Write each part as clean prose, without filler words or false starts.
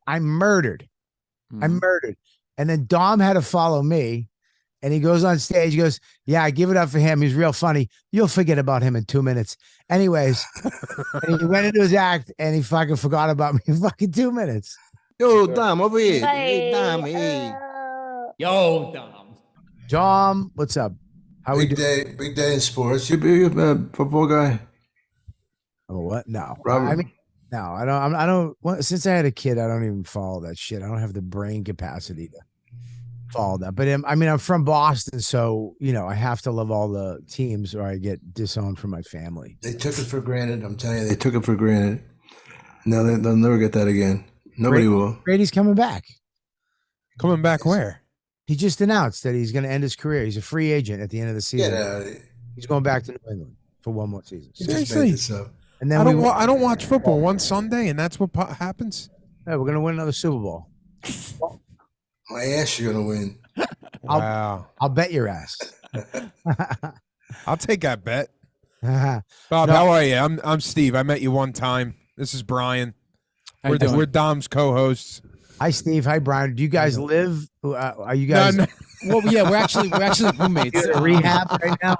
I'm murdered. I'm murdered. And then Dom had to follow me. And he goes on stage. He goes, yeah, I give it up for him. He's real funny. You'll forget about him in 2 minutes. Anyways, and he went into his act and he fucking forgot about me in fucking 2 minutes. Yo, Dom, over here. Hey, Dom, hey. Yo, Dom. Dom, what's up? How big we doing? Big day in sports. You big football guy? Oh, what? No. Robert. I mean, no, I don't. Well, since I had a kid, I don't even follow that shit. I don't have the brain capacity to follow that. But I mean, I'm from Boston, so I have to love all the teams, or I get disowned from my family. They took it for granted. I'm telling you, they took it for granted. No, they'll never get that again. Nobody will. Brady's coming back. Coming back where? He just announced that he's going to end his career. He's a free agent at the end of the season. Get out of here. He's going back to New England for one more season. Seriously? And then I don't watch football one Sunday, and that's what happens. Yeah, we're going to win another Super Bowl. My ass, you're going to win. Wow. I'll bet your ass. I'll take that bet. Bob, how are you? I'm Steve. I met you one time. This is Brian. We're Dom's co-hosts. Hi, Steve. Hi, Brian. Do you guys live? Are you guys? No. Well, yeah, we're actually roommates. Rehab right now.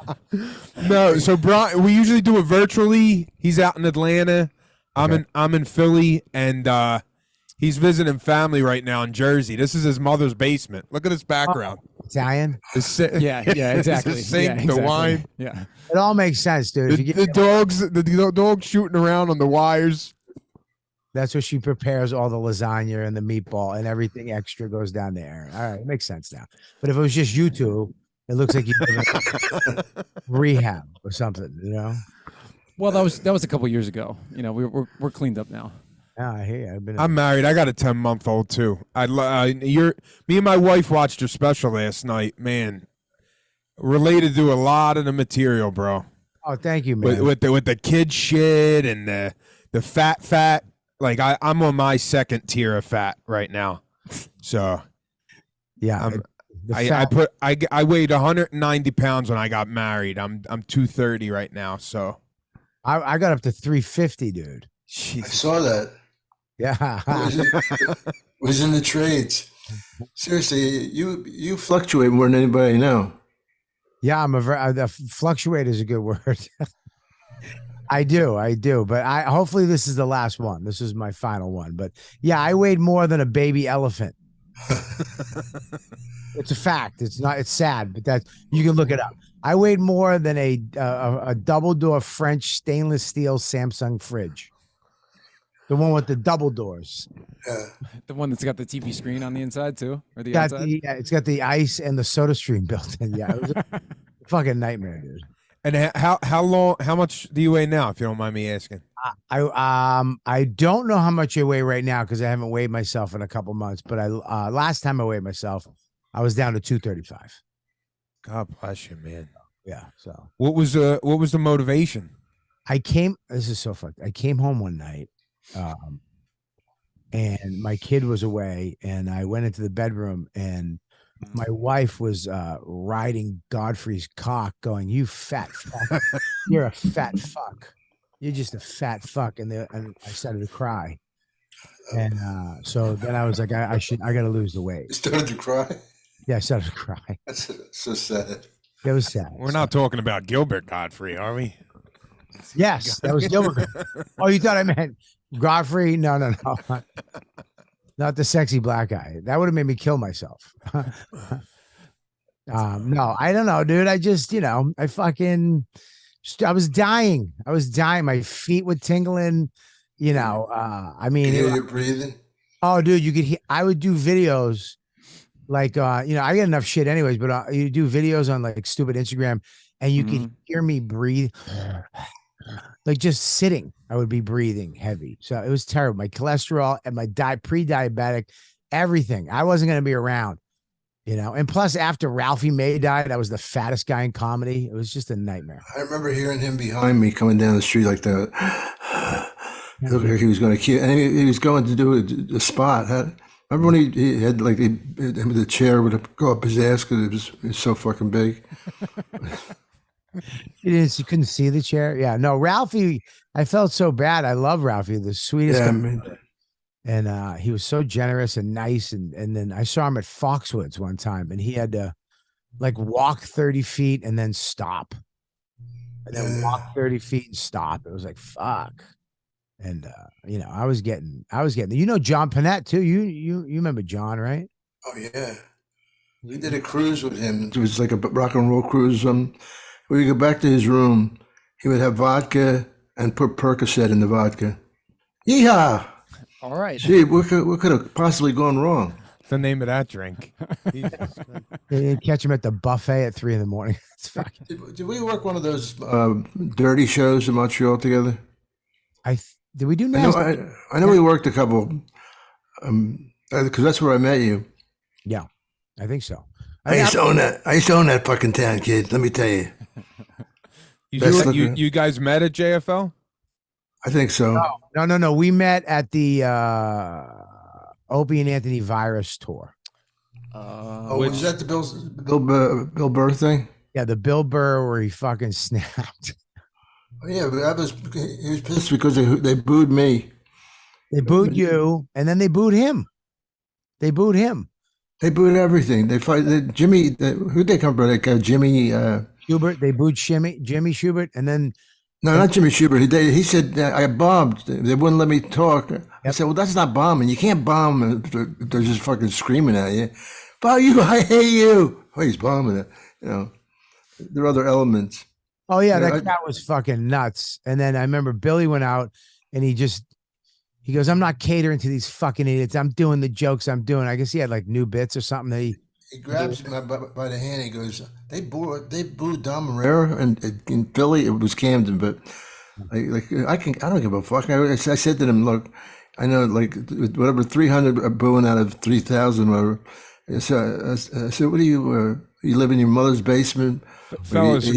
No, so Brian, we usually do it virtually. He's out in Atlanta. I'm in Philly, and he's visiting family right now in Jersey. This is his mother's basement. Look at his background. Italian. Yeah, exactly. The sink, the wine. Yeah, it all makes sense, dude. The dogs shooting around on the wires. That's where she prepares all the lasagna and the meatball, and everything extra goes down there. All right, it makes sense now. But if it was just you two, it looks like you live in rehab or something, Well, that was a couple years ago. We're cleaned up now. Yeah, I hear you. I'm married. I got a 10-month-old too. Me and my wife watched your special last night. Man, related to a lot of the material, bro. Oh, thank you, man. With the kid shit and the fat. Like I'm on my second tier of fat right now. So yeah, I weighed 190 pounds when I got married. I'm 230 right now. So I got up to 350, dude. Jeez. I saw that. Yeah, was in the trades. Seriously, you fluctuate more than anybody I know. Yeah, fluctuate is a good word. I do, but hopefully this is the last one. This is my final one. But yeah, I weighed more than a baby elephant. It's a fact. It's sad, but you can look it up. I weighed more than a double door French stainless steel Samsung fridge. The one with the double doors. Yeah. The one that's got the TV screen on the inside too, or the outside? It's got the ice and the soda stream built in. Yeah, it was a fucking nightmare, dude. And how much do you weigh now, if you don't mind me asking? I don't know how much I weigh right now because I haven't weighed myself in a couple months. But last time I weighed myself, I was down to 235. God bless you, man. Yeah. So what was the motivation? This is so fucked. I came home one night, and my kid was away, and I went into the bedroom and my wife was riding Godfrey's cock going, "You fat fuck. You're a fat fuck. You're just a fat fuck." And I started to cry. And so then I was like, I got to lose the weight. You started to cry? Yeah, I started to cry. That's so sad. It was sad. We're not talking about Gilbert Godfrey, are we? Yes, that was Gilbert. Oh, you thought I meant Godfrey? No. Not the sexy black guy. That would have made me kill myself. No, I don't know, dude. I just, I was dying. My feet were tingling, I mean, you're breathing. Oh, dude, you could hear, I would do videos like, I get enough shit anyways, but you do videos on like stupid Instagram and you could hear me breathe. Like just sitting, I would be breathing heavy. So it was terrible. My cholesterol and my pre-diabetic, everything. I wasn't going to be around, And plus, after Ralphie May died, I was the fattest guy in comedy. It was just a nightmare. I remember hearing him behind me coming down the street like that. Looked like he was going to kill, and he was going to do a spot. Remember when he had like the chair would go up his ass because it was so fucking big. You couldn't see the chair. Yeah, no, Ralphie. I felt so bad. I love Ralphie, the sweetest guy. and he was so generous and nice. And then I saw him at Foxwoods one time, and he had to like walk 30 feet and then stop, and then walk 30 feet and stop. It was like fuck. And you know, I was getting, you know, John Panette too. You remember John, right? Oh yeah, we did a cruise with him. It was like a rock and roll cruise. We go back to his room. He would have vodka and put Percocet in the vodka. Yeehaw! All right. Gee, what could have possibly gone wrong? The name of that drink. You catch him at the buffet at 3 a.m. It's fucking. Did we work one of those dirty shows in Montreal together? Did we do I know, nasty? I know we worked a couple, because that's where I met you. Yeah, I think so. I used to own that. I used to own that fucking town, kid. Let me tell you. You guys met at JFL? I think so. No. We met at the Opie and Anthony Virus tour. Was that the Bill Burr thing? Yeah, the Bill Burr where he fucking snapped. Yeah, but he was pissed because they booed me. They booed you, and then they booed him. They booed him. They booed everything. They fight Jimmy. Who'd they come from? Like Jimmy Schubert. They booed Jimmy Schubert, and then no, not Jimmy Schubert. He said I bombed. They wouldn't let me talk. I said, well, that's not bombing. You can't bomb if they're just fucking screaming at you. Bomb you! I hate you. Oh, he's bombing it. You know, there are other elements. Oh yeah, that cat was fucking nuts. And then I remember Billy went out and he goes, I'm not catering to these fucking idiots. I'm doing the jokes I'm doing. I guess he had like new bits or something that he grabs me by the hand. He goes, they booed Dom Irrera and in Philly. It was Camden, but I don't give a fuck. I said to him, look, I know like whatever 300 are booing out of 3,000, whatever. So I said, what do you live in your mother's basement? Fellas,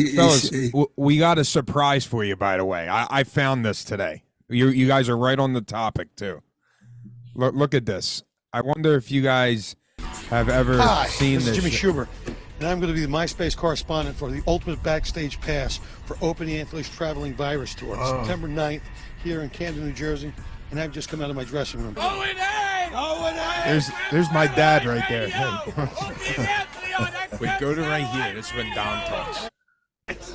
we got a surprise for you, by the way. I found this today. You guys are right on the topic, too. Look at this. I wonder if you guys have ever seen this. This is Jimmy Schubert, and I'm going to be the MySpace correspondent for the Ultimate Backstage Pass for Open Anthony's Traveling Virus Tour, September 9th, here in Camden, New Jersey, and I've just come out of my dressing room. There's my dad right there. We go to right here. This is when Don talks.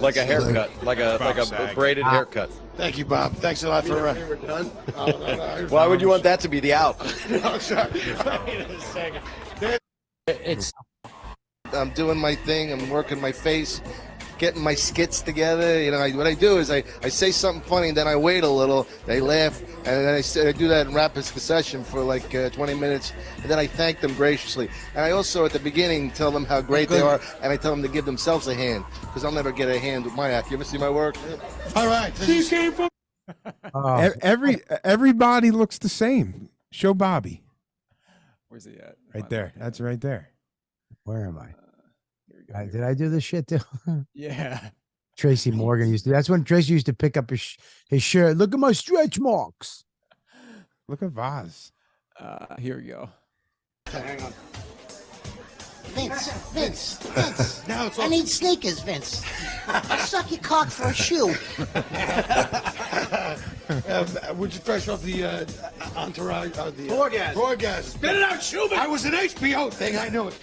Like a haircut, like a braided haircut. Thank you, Bob. Thanks a lot for. We're done. Why would you want that to be the out? No, sorry. Wait a second. I'm doing my thing. I'm working my face, getting my skits together. You know, what I do is I say something funny, and then I wait a little. They laugh, and then I do that in rapid succession for like 20 minutes, and then I thank them graciously. And I also, at the beginning, tell them how great they are, and I tell them to give themselves a hand, because I'll never get a hand with my act. You ever see my work? All right. Everybody looks the same. Show Bobby. Where's he at? Right there. That's right there. Where am I? Did I do this shit too? Yeah. Tracy Morgan used to. That's when Tracy used to pick up his shirt. Look at my stretch marks. Look at Vaz. Here we go. Hang on. Vince. Now it's I need sneakers, Vince. I'll suck your cock for a shoe. Would you fresh off the entourage? The Orgasm. Spit it out, Schubert. I was an HBO thing. I knew it.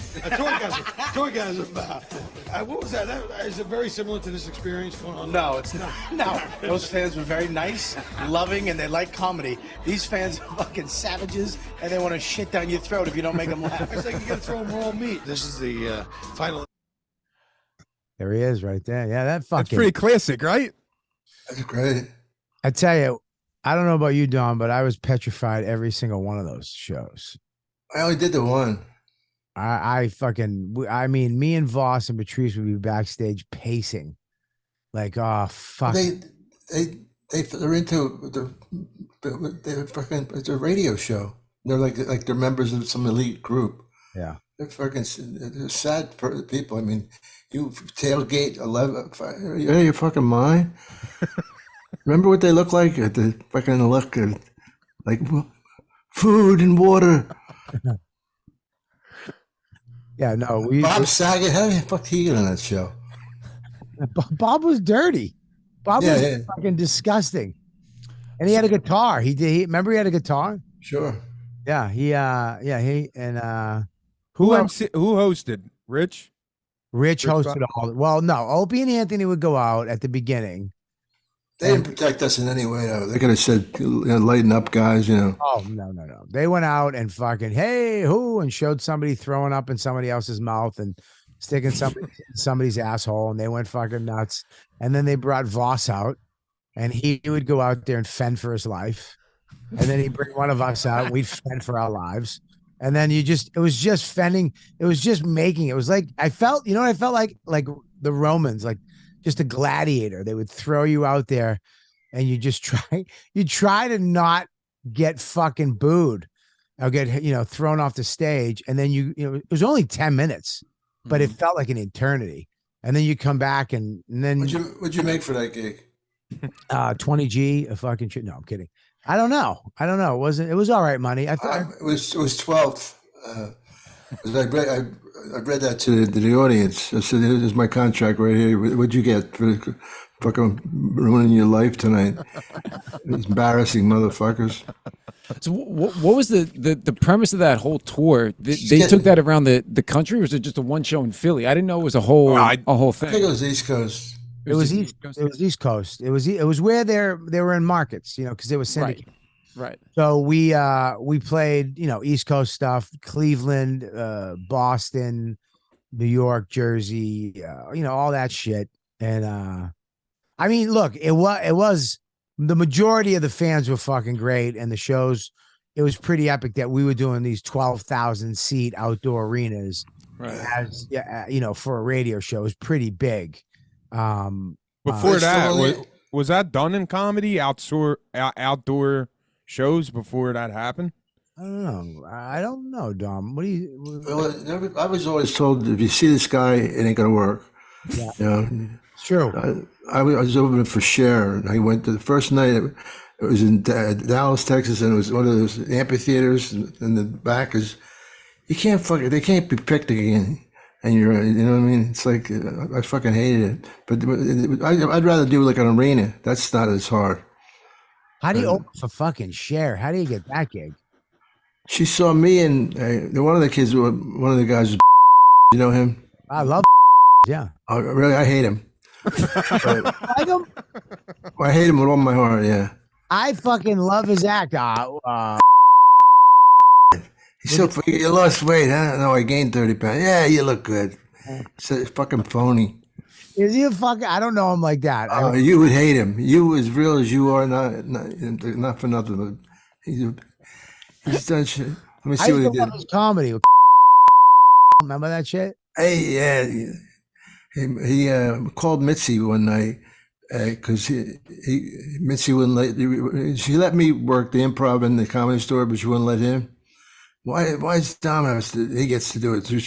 Tourgasm. What was that? Is it very similar to this experience going on? No, it's not. No, those fans were very nice, loving, and they like comedy. These fans are fucking savages, and they want to shit down your throat if you don't make them laugh. It's like you got to throw them raw meat. This is the final. There he is, right there. Yeah, that fucking. That's pretty classic, right? That's great. I tell you, I don't know about you, Don, but I was petrified every single one of those shows. I only did the one. I mean, me and Voss and Patrice would be backstage pacing, like, oh fuck. They're into they're fucking. It's a radio show. They're like they're members of some elite group. Yeah, they're fucking. They're sad people. I mean, you tailgate 11. Are you out of your fucking mind? Remember what they look like at the fucking look like food and water. Yeah, no. Bob Saget, how the fuck he get on that show? Bob was dirty. Bob was fucking disgusting. And he had a guitar. Remember he had a guitar? Sure. Yeah, he and Who else? Who hosted? Rich. Rich Rich hosted all. Well, no, Opie and Anthony would go out at the beginning. They didn't protect us in any way, though. They could have said, lighten up, guys, Oh, no. They went out and fucking, hey, who? And showed somebody throwing up in somebody else's mouth and sticking somebody's asshole. And they went fucking nuts. And then they brought Voss out and he would go out there and fend for his life. And then he'd bring one of us out. We'd fend for our lives. And then it was just fending. It was just making, it was like, I felt like the Romans, like just a gladiator. They would throw you out there and you try to not get fucking booed or get, thrown off the stage. And then it was only 10 minutes, but it felt like an eternity. And then you come back and then what'd you make for that gig? 20G a fucking shit. No, I'm kidding. I don't know. It was all right money. I thought it was 12. I read that to the audience. I said, "Here's my contract right here. What'd you get for fucking ruining your life tonight? It's embarrassing, motherfuckers." So what was the premise of that whole tour? They took that around the country, or was it just a one show in Philly? I didn't know it was a whole thing. I think it was East Coast. It was East Coast. It was where they were in markets, because they were syndicated. Right. So we played, East Coast stuff, Cleveland, Boston, New York, Jersey, all that shit. And I mean, look, it was the majority of the fans were fucking great, and the shows, it was pretty epic that we were doing these 12,000 seat outdoor arenas, as for a radio show. It was pretty big. Before that, was that done in comedy outdoor shows before that happened? I don't know, Dom. What do you? Well, I was always told, if you see this guy, it ain't gonna work. Yeah, it's true. I was opening for Cher, and I went to the first night. It was in Dallas, Texas, and it was one of those amphitheaters. And the back is, they can't be picked again. And you know what I mean? It's like, I fucking hated it. But I'd rather do like an arena. That's not as hard. How do you open for fucking Cher? How do you get that gig? She saw me and one of the kids, one of the guys, was you know him? I love yeah. Really, I hate him. Like him? I hate him with all my heart, yeah. I fucking love his act. He's so you lost weight, huh? No, I gained 30 pounds. Yeah, you look good. It's fucking phony. Is he a fucking? I don't know him like that. Oh, you would hate him. You as real as you are, not for nothing. But he's done shit. Let me see what he did. His comedy. Remember that shit? Hey, yeah. He called Mitzi one night because Mitzi wouldn't let. She let me work the improv in the Comedy Store, but she wouldn't let him. Why is Dom he gets to do it? So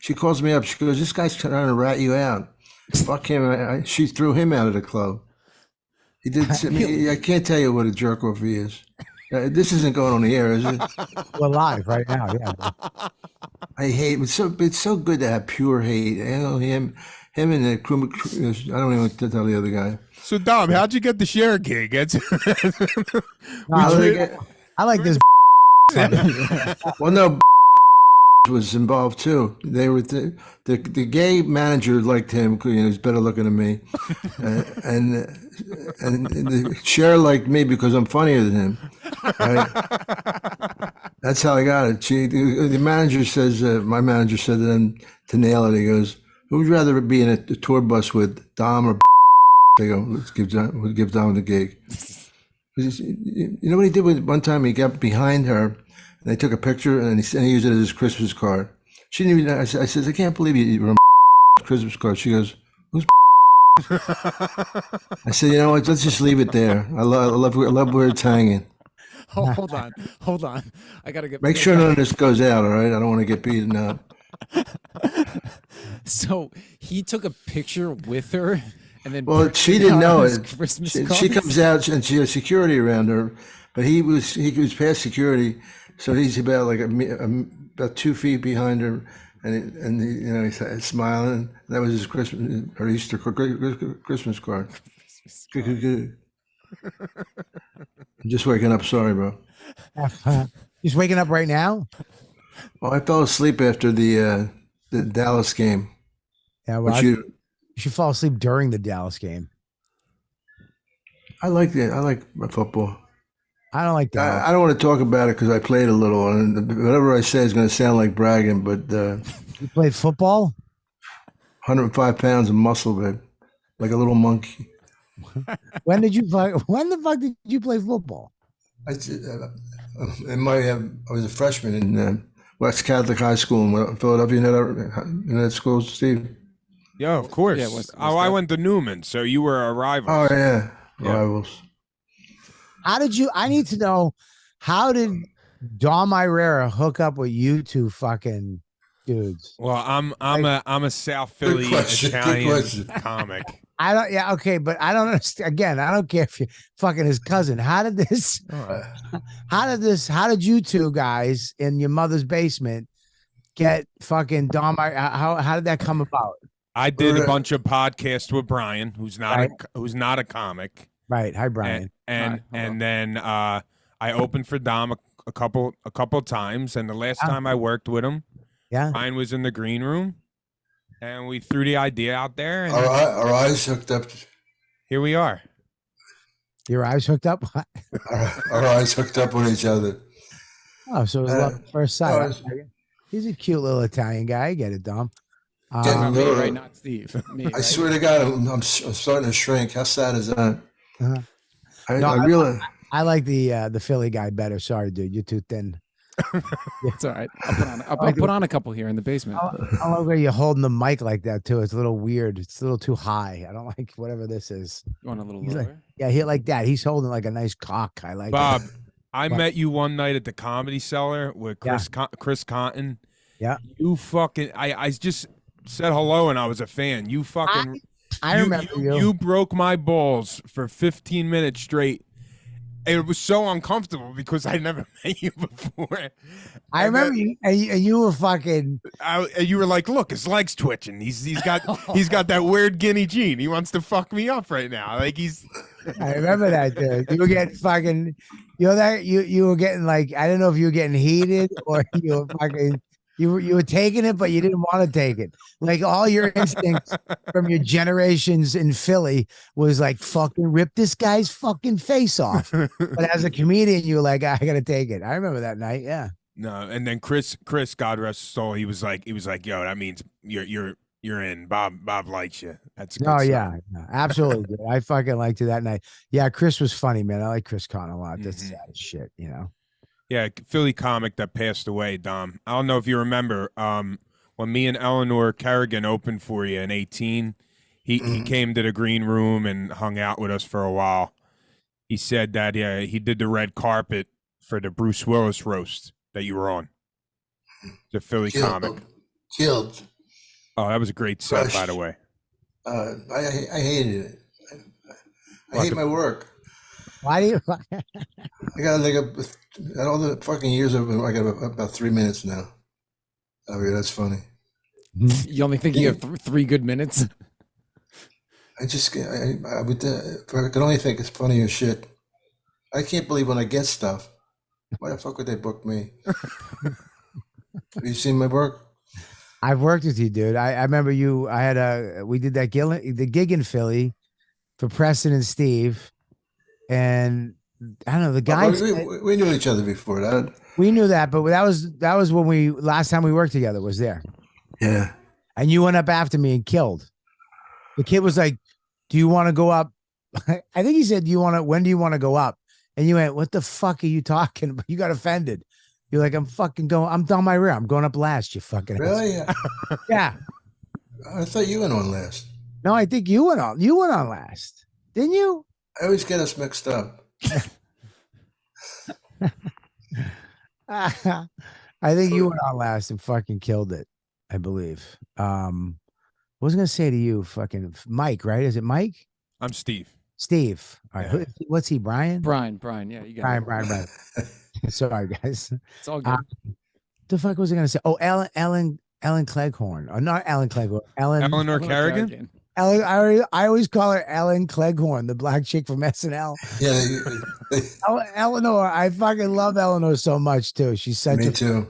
she calls me up. She goes, "This guy's trying to rat you out." Fuck him. She threw him out of the club. He did. I can't tell you what a jerk off he is. This isn't going on the air, is it? We're live right now. Yeah. I hate. It's so good to have pure hate. Him and the crew. I don't even want to tell the other guy. So Dom, how'd you get the Cher gig? I like this. Well, no, was involved too. They were the gay manager liked him because he was better looking than me, and the Cher liked me because I'm funnier than him. Right? That's how I got it. The manager says, my manager said to them to nail it. He goes, "Who would rather be in a tour bus with Dom or?" They go, "Let's give Dom the gig." You know what he did one time? He got behind her, and they took a picture, and he used it as his Christmas card. She didn't even. I said, "I can't believe you were a Christmas card." She goes, "Who's?" I said, "You know what? Let's just leave it there. I love where it's hanging." Oh, hold on. I gotta get. Make sure none of this goes out. All right, I don't want to get beaten up. So he took a picture with her. And then she didn't know it. She comes out and she has security around her, but he was past security, so he's about about 2 feet behind her, and he's smiling. That was his her Easter Christmas card. I'm just waking up. Sorry, bro. Just waking up right now? Well, I fell asleep after the Dallas game. Yeah, well, But you should fall asleep during the Dallas game. I like football. I don't like Dallas. I don't want to talk about it because I played a little, and whatever I say is going to sound like bragging. But you played football? 105 pounds of muscle, babe, like a little monkey. When the fuck did you play football? I was a freshman in West Catholic High School in Philadelphia. You know that school, Steve? Yeah, of course. Yeah, I went to Newman, so you were a rival. Oh yeah, rivals. How did you? I need to know. How did Dom Irrera hook up with you two fucking dudes? Well, I'm a South Philly Italian comic. I don't. Yeah, okay, but I don't understand. Again, I don't care if you're fucking his cousin. How did this? How did you two guys in your mother's basement get fucking Dom? How did that come about? I did a bunch of podcasts with Brian, who's not a comic. Right. Hi, Brian. And then I opened for Dom a couple times, and the last time I worked with him, Brian was in the green room, and we threw the idea out there. And our eyes hooked up. Here we are. Your eyes hooked up? Our eyes hooked up with each other. Oh, so it was love at first sight. He's a cute little Italian guy. I get it, Dom. Me, right? Not Steve. Me, I swear to God, I'm starting to shrink. How sad is that? I like the Philly guy better. Sorry, dude. You're too thin. It's all right. I'll put on a couple here in the basement. I love where you're holding the mic like that too. It's a little weird. It's a little too high. I don't like whatever this is. You want a little He's lower? Like, yeah, he like that. He's holding like a nice cock. I like Bob. it. I met you one night at the Comedy Cellar with Chris Cotton. Yeah. You fucking. I just said hello and I was a fan. You fucking. I remember you. You broke my balls for 15 minutes straight. It was so uncomfortable because I never met you before. I remember you, and you were fucking. You were like, "Look, his legs twitching. He's got that weird guinea gene. He wants to fuck me up right now. Like he's." I remember that, dude. You were getting fucking. You know that you were getting like, I don't know if you were getting heated or you were fucking. You were taking it, but you didn't want to take it. Like all your instincts from your generations in Philly was like, fucking rip this guy's fucking face off. But as a comedian, you were like, I gotta take it. I remember that night. Yeah. No, and then Chris, God rest his soul, he was like, yo, that means you're in. Bob likes you. That's good stuff. Yeah, no, absolutely. Dude. I fucking liked you that night. Yeah, Chris was funny, man. I like Chris Cotton a lot. That's sad as shit, you know. Yeah, Philly comic that passed away, Dom. I don't know if you remember when me and Eleanor Kerrigan opened for you in 2018. He came to the green room and hung out with us for a while. He said that he did the red carpet for the Bruce Willis roast that you were on. The Philly comic. Killed. Oh, that was a great set, by the way. I hated it. I hate my work. Why do you? I got like all the fucking years I got about 3 minutes now. Oh yeah, that's funny. You only think you have 3 good minutes? I can only think it's funny as shit. I can't believe when I get stuff. Why the fuck would they book me? Have you seen my work? I've worked with you, dude. I remember you. We did the gig in Philly for Preston and Steve. And I don't know, the guys. We knew each other before that. We knew that, but that was when last time we worked together was there. Yeah. And you went up after me and killed. The kid was like, "Do you want to go up?" I think he said, when do you want to go up? And you went, "What the fuck are you talking about?" You got offended. You're like, I'm down my rear. I'm going up last, you fucking really? Yeah. I thought you went on last. No, I think you went on last. Didn't you? I always get us mixed up. I think you went on last and fucking killed it, I believe. What was I gonna say to you? Fucking Mike, right? Is it Mike? I'm Steve. Steve. All right. What's he, Brian? Brian. Yeah, you got Brian. Sorry, guys. It's all good. The fuck was I gonna say? Oh, Ellen Cleghorn. Or not Ellen Cleghorn. Eleanor Kerrigan? Ellen, I always call her Ellen Cleghorn, the black chick from SNL. Yeah, Eleanor, I fucking love Eleanor so much too. She's such me a too.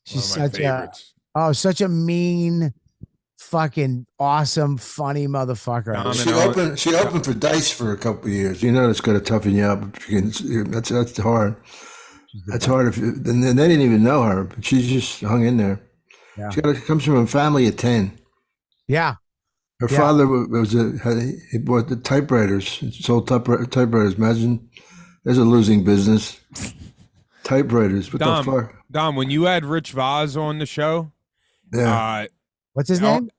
she's One of my such favorites. such a mean, fucking awesome, funny motherfucker. Dom She and Ellen- opened for Dice for a couple of years. You know, it's going to toughen you up. If you can, that's hard. That's hard. And then they didn't even know her, but she just hung in there. Yeah. She comes from a family of 10. Yeah. Her Yeah. father he bought the typewriters, sold typewriters. Imagine, there's a losing business. Typewriters. What the fuck? Dom, when you had Rich Voss on the show, Yeah. What's his name?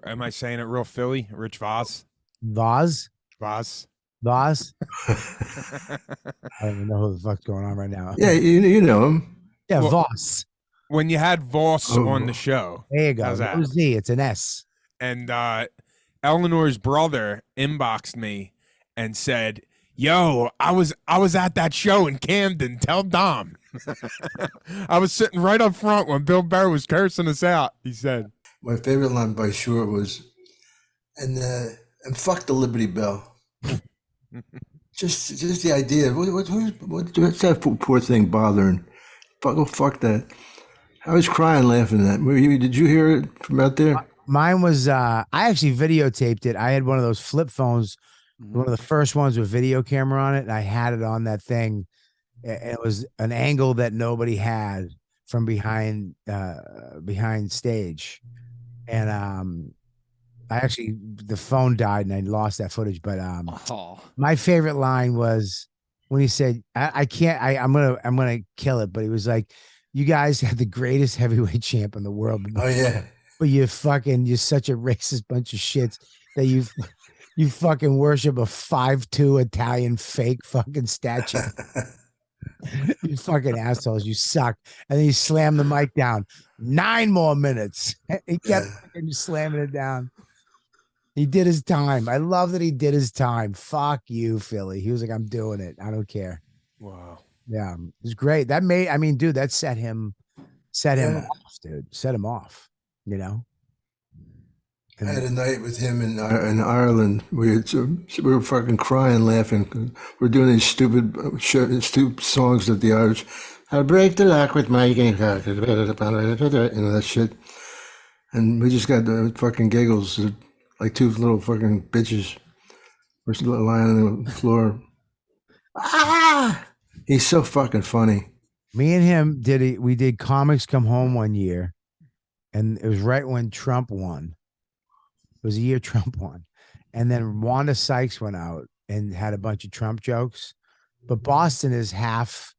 Am I saying it real Philly? Rich Voss? Voss. Voss? Voss. I don't even know who the fuck's going on right now. Yeah, you know him. Yeah, Well, Voss. When you had Voss on the show, There you go. how's that? No Z, it's an S. And Eleanor's brother inboxed me and said, "Yo, I was at that show in Camden. Tell Dom." I was sitting right up front when Bill Burr was cursing us out. He said, My favorite line by Shore was, and fuck the Liberty Bell. just the idea. What's that poor thing bothering? Fuck that. I was crying laughing at that. Did you hear it from out there? Mine was I actually videotaped it. I had one of those flip phones, one of the first ones with video camera on it, and I had it on that thing. It was an angle that nobody had from behind stage. And I actually, the phone died and I lost that footage. But my favorite line was when he said, I'm gonna kill it, but he was like, "You guys had the greatest heavyweight champ in the world." Oh yeah. But you're such a racist bunch of shits that you fucking worship a 5'2" Italian fake fucking statue. You fucking assholes, you suck. And then he slammed the mic down. 9 more minutes. He kept fucking slamming it down. He did his time. I love that he did his time. Fuck you, Philly. He was like, "I'm doing it. I don't care." Wow. Yeah, it was great. Dude, that set him off, dude. Set him off. You know. I had a night with him in Ireland. We were fucking crying, laughing. We're doing these stupid songs that the Irish. I break the lock with my game, that shit. And we just got the fucking giggles, like two little fucking bitches. We're lying on the floor. Ah! He's so fucking funny. Me and him we did Comics Come Home one year, and it was right when Trump won. It was a year Trump won. And then Wanda Sykes went out and had a bunch of Trump jokes. But Boston is half,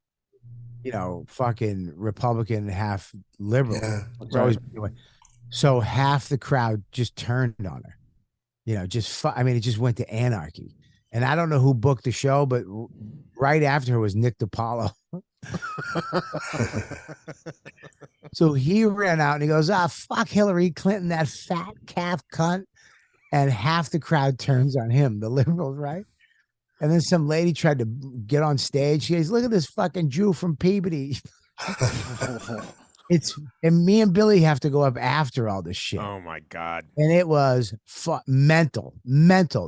fucking Republican, half liberal. Yeah, It's always been the way. So half the crowd just turned on her. It just went to anarchy. And I don't know who booked the show, but right after her was Nick DiPaolo. So he ran out and he goes, fuck Hillary Clinton, that fat calf cunt. And half the crowd turns on him, the liberals, right? And then some lady tried to get on stage. She goes, "Look at this fucking Jew from Peabody." And me and Billy have to go up after all this shit. Oh my God. And it was mental.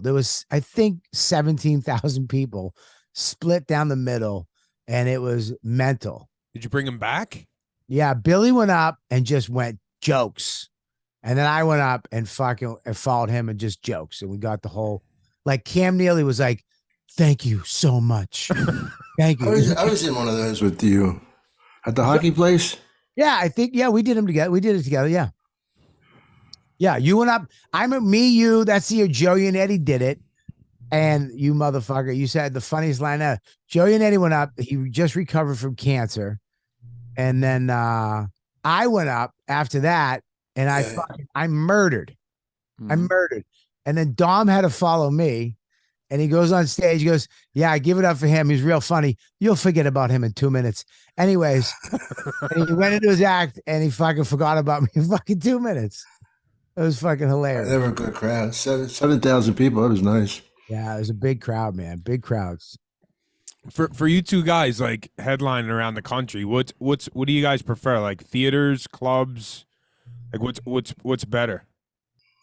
There was, I think, 17,000 people split down the middle, and it was mental. Did you bring him back? Yeah, Billy went up and just went jokes. And then I went up and fucking followed him and just jokes. And we got the whole, like Cam Neely was like, "Thank you so much." Thank you. I was in one of those with you at the hockey place. Yeah, I think, we did them together. We did it together. Yeah. Yeah. You went up. You, that's the year Joey and Eddie did it. And you motherfucker, you said the funniest line ever. Joey and Eddie went up. He just recovered from cancer. And then I went up after that. And I murdered. I murdered. And then Dom had to follow me. And he goes on stage. He goes, "Yeah, I give it up for him. He's real funny. You'll forget about him in 2 minutes." Anyways, and he went into his act and he fucking forgot about me in fucking 2 minutes. It was fucking hilarious. They were a good crowd. 7,000 people. That was nice. Yeah, it was a big crowd, man. Big crowds. For you two guys, like headlining around the country, what do you guys prefer? Like theaters, clubs? Like what's better?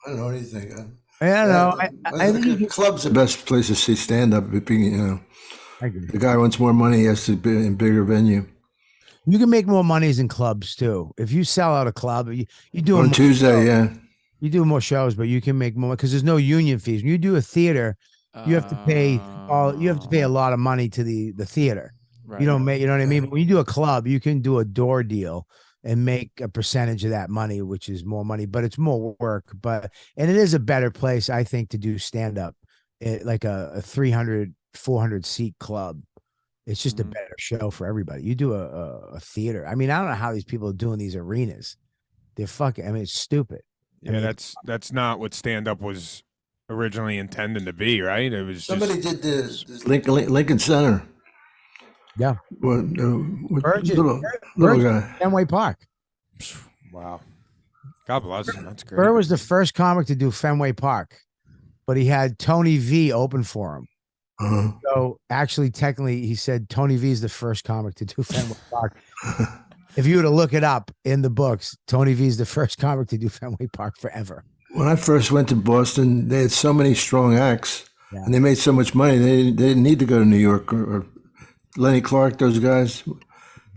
I don't know anything. I don't know. I think the club's the best place to see stand up. I agree. The guy wants more money, he has to be in bigger venue. You can make more monies in clubs too. If you sell out a club, you do On Tuesday, shows. You do more shows, but you can make more because there's no union fees. When you do a theater, you have to pay you have to pay a lot of money to the theater. Right. You don't make, you know what I mean? But when you do a club, you can do a door deal and make a percentage of that money, which is more money, but it's more work. And it is a better place, I think, to do stand up, like a 300, 400 seat club. It's just a better show for everybody. You do a theater. I mean, I don't know how these people are doing these arenas. They're fucking, I mean, it's stupid. Yeah, that's not what stand up was originally intended to be, right? It was somebody did this Lincoln Center. Yeah. Little guy. Fenway Park. Wow. God bless him. That's great. Burr was the first comic to do Fenway Park, but he had Tony V open for him. So actually, technically, he said Tony V is the first comic to do Fenway Park. If you were to look it up in the books, Tony V is the first comic to do Fenway Park forever. When I first went to Boston, they had so many strong acts, and they made so much money. They didn't need to go to New York or Lenny Clark. Those guys,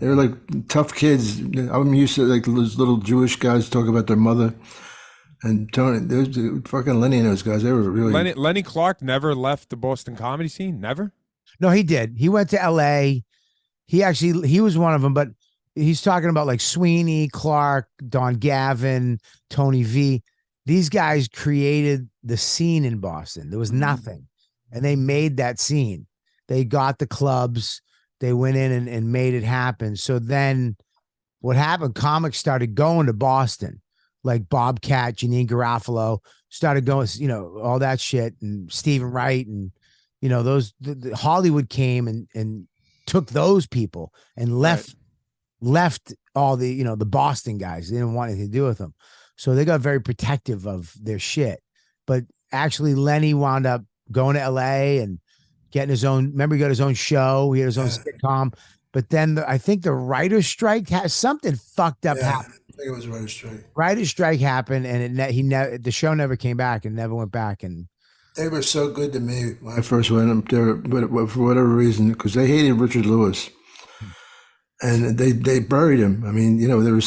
they were like tough kids. I'm used to like those little Jewish guys talk about their mother. And Tony, there's fucking Lenny and those guys. They were really Lenny Clark never left the Boston comedy scene. Never. No, he did. He went to L.A. He was one of them, but he's talking about like Sweeney, Clark, Don Gavin, Tony V. These guys created the scene in Boston. There was nothing, and they made that scene. They got the clubs. They went in and made it happen. So then, what happened? Comics started going to Boston. Like Bobcat, Janine Garofalo started going, you know, all that shit, and Stephen Wright, and you know, the Hollywood came and took those people and left all the, you know, the Boston guys. They didn't want anything to do with them, so they got very protective of their shit. But actually, Lenny wound up going to L.A. and getting his own. Remember, he got his own show. He had his own sitcom. But then I think the writer's strike has something fucked up happen. I think it was writer's strike. Writer's strike happened, and the show never came back and never went back. And they were so good to me when I first went up there, but for whatever reason, because they hated Richard Lewis, and they buried him. I mean, you know, they were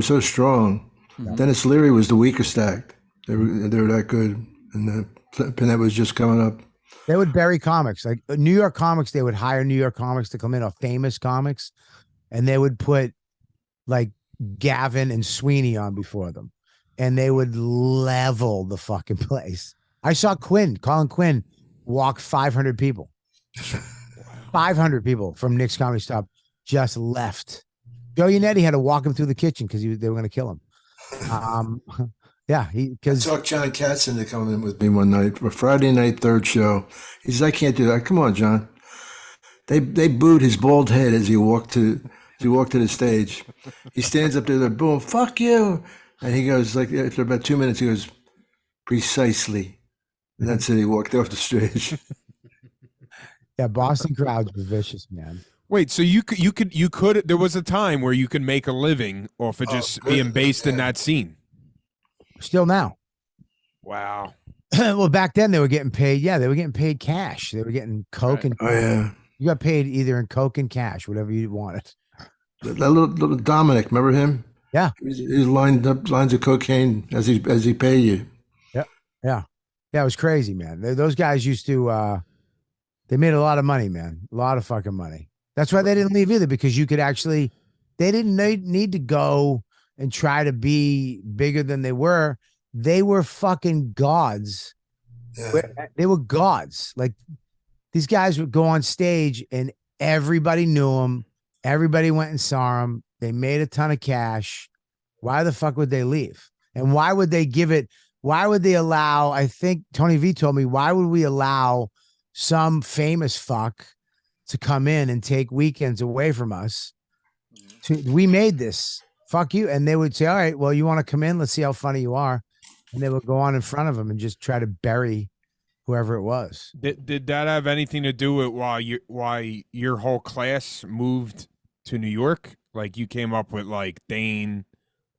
so strong. Dennis Leary was the weakest act. They were that good, and Panetta was just coming up. They would bury comics, like New York comics. They would hire New York comics to come in, or famous comics, and they would put like Gavin and Sweeney on before them, and they would level the fucking place. I saw Colin Quinn walk 500 people. 500 people from Nick's Comedy Stop just left. Joe Yannetti had to walk him through the kitchen because they were going to kill him. Yeah, I talked John Katz into coming in with me one night for Friday night third show. He says, I can't do that. Come on, John. They booed his bald head as he walked to the stage. He stands up there, they're boom, fuck you. And he goes, like, after about 2 minutes, he goes, precisely. And that's it. He walked off the stage. Yeah, Boston crowds were vicious, man. Wait, so you could there was a time where you could make a living off of just being based in that scene. Still now. Wow. Well, back then they were getting paid. Yeah, they were getting paid cash. They were getting coke and you got paid either in coke and cash, whatever you wanted. That little Dominic, remember him? Yeah. He lined up lines of cocaine as he paid you. Yeah. It was crazy, man. Those guys used to they made a lot of money, man. A lot of fucking money. That's why they didn't leave either, because you could actually, they didn't need to go and try to be bigger than they were. They were fucking gods. Yeah. They were gods. Like, these guys would go on stage and everybody knew them. Everybody went and saw them. They made a ton of cash. Why the fuck would they leave? And why would they give it? Why would they allow, I think Tony V told me, why would we allow some famous fuck to come in and take weekends away from us? We made this. Fuck you. And they would say, all right, well, you want to come in? Let's see how funny you are. And they would go on in front of them and just try to bury whoever it was. Did that have anything to do with why your whole class moved to New York? Like, you came up with like Dane,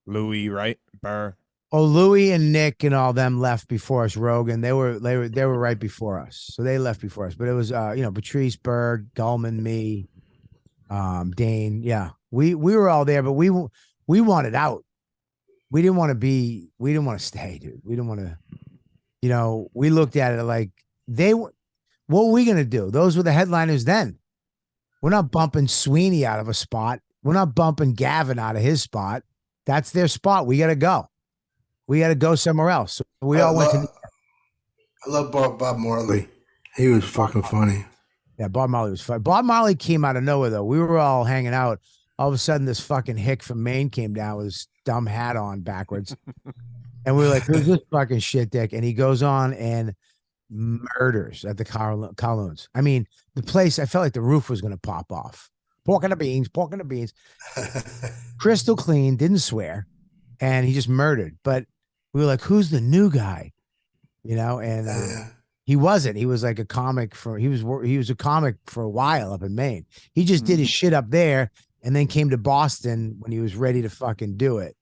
Louis, right? Burr. Oh, Louis and Nick and all them left before us. Rogan, they were right before us, so they left before us. But it was Patrice, Berg, Gulman, me, Dane. Yeah, we were all there, but we wanted out. We didn't want to stay, dude. We didn't want to. We looked at it like what were we gonna do? Those were the headliners then. We're not bumping Sweeney out of a spot. We're not bumping Gavin out of his spot. That's their spot. We gotta go. We got to go somewhere else. So we all went to. I love Bob Marley. He was fucking funny. Yeah, Bob Marley was funny. Bob Marley came out of nowhere though. We were all hanging out. All of a sudden, this fucking hick from Maine came down with his dumb hat on backwards, and we were like, "Who's this fucking shit dick?" And he goes on and murders at the Colloons. I mean, the place. I felt like the roof was going to pop off. Pork and the beans. Crystal clean. Didn't swear, and he just murdered. But we were like, who's the new guy? And he wasn't. He was like a comic he was a comic for a while up in Maine. He just did his shit up there and then came to Boston when he was ready to fucking do it.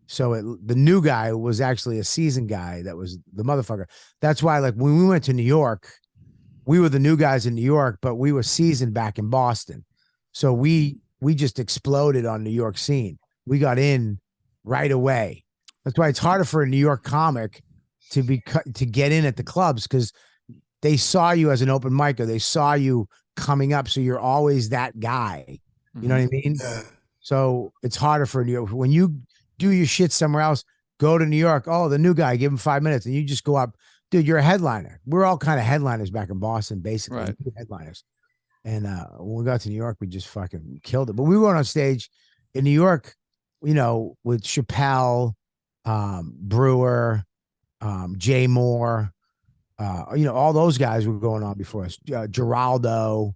So the new guy was actually a seasoned guy that was the motherfucker. That's why, like, when we went to New York, we were the new guys in New York, but we were seasoned back in Boston. So we just exploded on New York scene. We got in right away. That's why it's harder for a New York comic to get in at the clubs, because they saw you as an open micer. They saw you coming up, so you're always that guy. You know what I mean? Yeah. So it's harder for New York. When you do your shit somewhere else, go to New York. Oh, the new guy, give him 5 minutes, and you just go up. Dude, you're a headliner. We're all kind of headliners back in Boston, basically. Right. Headliners. And when we got to New York, we just fucking killed it. But we went on stage in New York, with Chappelle, Brewer, Jay Moore, all those guys were going on before us. Geraldo,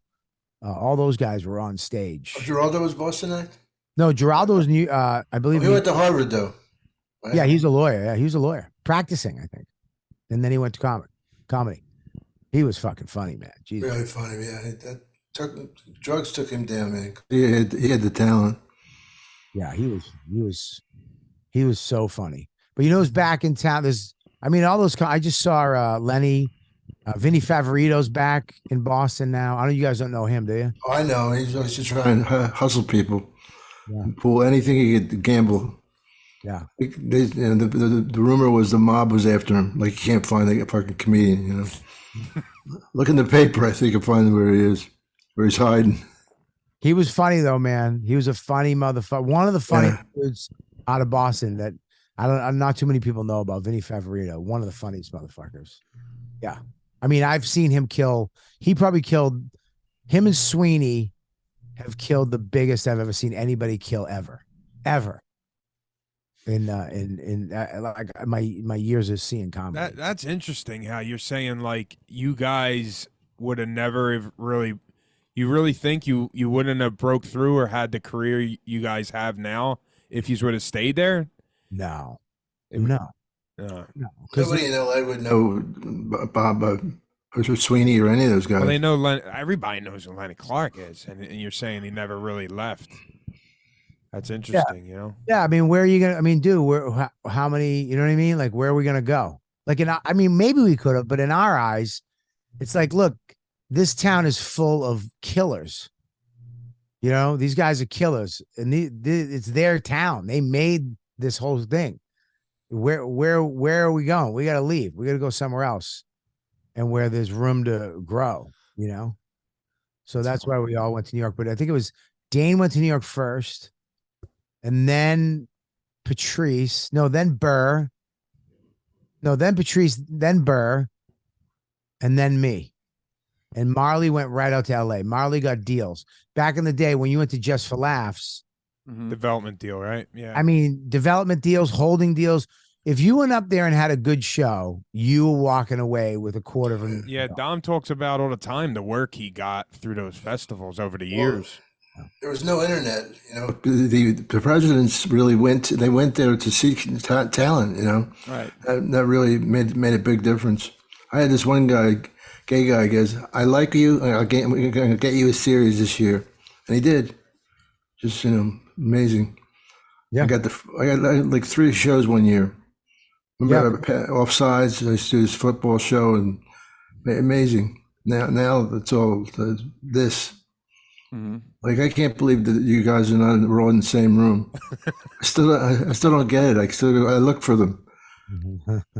all those guys were on stage. Oh, Geraldo was Bostonite? No, Geraldo's new. I believe he went to Harvard though. Right? Yeah, he's a lawyer. Yeah, he was a lawyer practicing, I think, and then he went to comedy. He was fucking funny, man. Jesus. Really funny. Yeah, drugs took him down, man. He had the talent. Yeah, he was so funny. But who's back in town? All those. I just saw Lenny, Vinny Favorito's back in Boston now. You guys don't know him, do you? Oh, I know. He's always just trying to hustle people, pull anything he could gamble. Yeah. The rumor was the mob was after him. Like, you can't find a fucking comedian. Look in the paper. I think you can find where he is, where he's hiding. He was funny though, man. He was a funny motherfucker. One of the funny dudes out of Boston that not too many people know about. Vinny Favorito, one of the funniest motherfuckers. Yeah. I mean, I've seen him he probably killed him, and Sweeney have killed the biggest I've ever seen anybody kill ever. In like my years of seeing comedy. That's interesting how you're saying, like, you guys would have never really, you really think you wouldn't have broke through or had the career you guys have now if you would have stayed there? No. Nobody in LA would know Bob or Sweeney or any of those guys. Well, they know everybody knows who Lenny Clark is, and you're saying he never really left. That's interesting, Yeah, I mean, where are you gonna? Dude, how many? You know what I mean? Like, where are we gonna go? Like, maybe we could have, but in our eyes, it's like, look, this town is full of killers. These guys are killers, and it's their town. They made this whole thing. Where are we going? We got to leave. We got to go somewhere else, and where there's room to grow. So that's why we all went to New York. But I think it was Dane went to New York first. And then Patrice, then Burr. Then Patrice, then Burr, and then me. And Marley went right out to LA. Marley got deals. Back in the day when you went to Just for Laughs. Development deal, right? Yeah. I mean, development deals, holding deals. If you went up there and had a good show, you were walking away with $250,000. Yeah, Dom talks about all the time the work he got through those festivals over the years. There was no internet, The presidents really went there to seek talent, Right. That really made a big difference. I had this one guy, gay guy, goes, "I like you. I'm gonna get you a series this year," and he did. Just amazing. Yeah. I got like 3 shows one year. Remember Offsides? I used to do this football show, and amazing. Now it's all this. Like, I can't believe that you guys are not. We're all in the same room. I still don't get it. I look for them.